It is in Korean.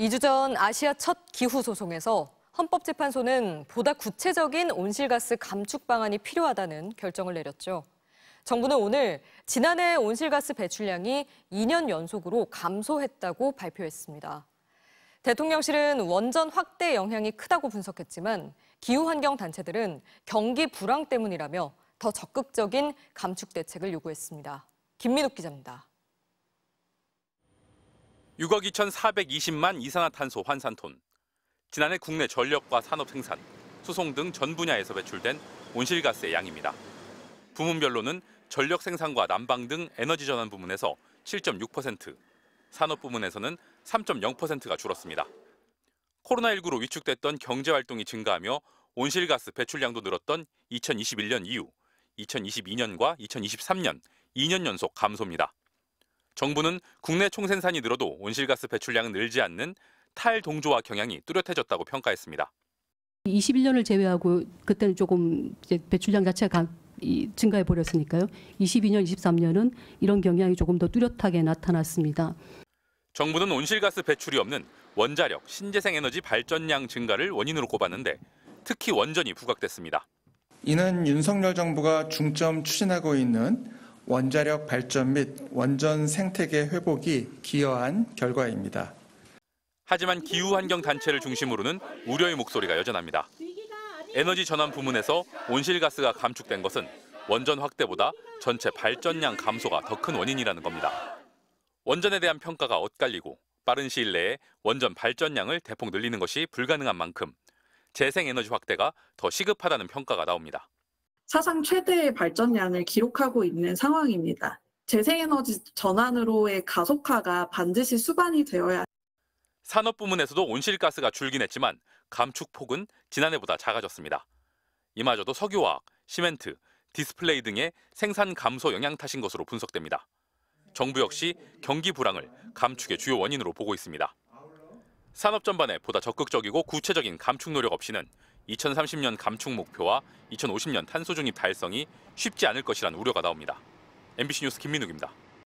2주 전 아시아 첫 기후 소송에서 헌법재판소는 보다 구체적인 온실가스 감축 방안이 필요하다는 결정을 내렸죠. 정부는 오늘 지난해 온실가스 배출량이 2년 연속으로 감소했다고 발표했습니다. 대통령실은 원전 확대 영향이 크다고 분석했지만 기후환경 단체들은 경기 불황 때문이라며 더 적극적인 감축 대책을 요구했습니다. 김민욱 기자입니다. 6억 2,420만 이산화탄소 환산톤. 지난해 국내 전력과 산업 생산, 수송 등 전 분야에서 배출된 온실가스의 양입니다. 부문별로는 전력 생산과 난방 등 에너지 전환 부문에서 7.6%, 산업 부문에서는 3.0%가 줄었습니다. 코로나19로 위축됐던 경제 활동이 증가하며 온실가스 배출량도 늘었던 2021년 이후 2022년과 2023년 2년 연속 감소입니다. 정부는 국내 총생산이 늘어도 온실가스 배출량은 늘지 않는 탈동조화 경향이 뚜렷해졌다고 평가했습니다. 21년을 제외하고 그때는 조금 이제 배출량 자체가 증가해 버렸으니까요. 22년, 23년은 이런 경향이 조금 더 뚜렷하게 나타났습니다. 정부는 온실가스 배출이 없는 원자력, 신재생에너지 발전량 증가를 원인으로 꼽았는데 특히 원전이 부각됐습니다. 이는 윤석열 정부가 중점 추진하고 있는 원자력 발전 및 원전 생태계 회복이 기여한 결과입니다. 하지만 기후환경 단체를 중심으로는 우려의 목소리가 여전합니다. 에너지 전환 부문에서 온실가스가 감축된 것은 원전 확대보다 전체 발전량 감소가 더 큰 원인이라는 겁니다. 원전에 대한 평가가 엇갈리고 빠른 시일 내에 원전 발전량을 대폭 늘리는 것이 불가능한 만큼 재생에너지 확대가 더 시급하다는 평가가 나옵니다. 사상 최대의 발전량을 기록하고 있는 상황입니다. 재생에너지 전환으로의 가속화가 반드시 수반이 되어야. 산업 부문에서도 온실가스가 줄긴 했지만 감축폭은 지난해보다 작아졌습니다. 이마저도 석유화학, 시멘트, 디스플레이 등의 생산 감소 영향 탓인 것으로 분석됩니다. 정부 역시 경기 불황을 감축의 주요 원인으로 보고 있습니다. 산업 전반에 보다 적극적이고 구체적인 감축 노력 없이는 2030년 감축 목표와 2050년 탄소 중립 달성이 쉽지 않을 것이라는 우려가 나옵니다. MBC 뉴스 김민욱입니다.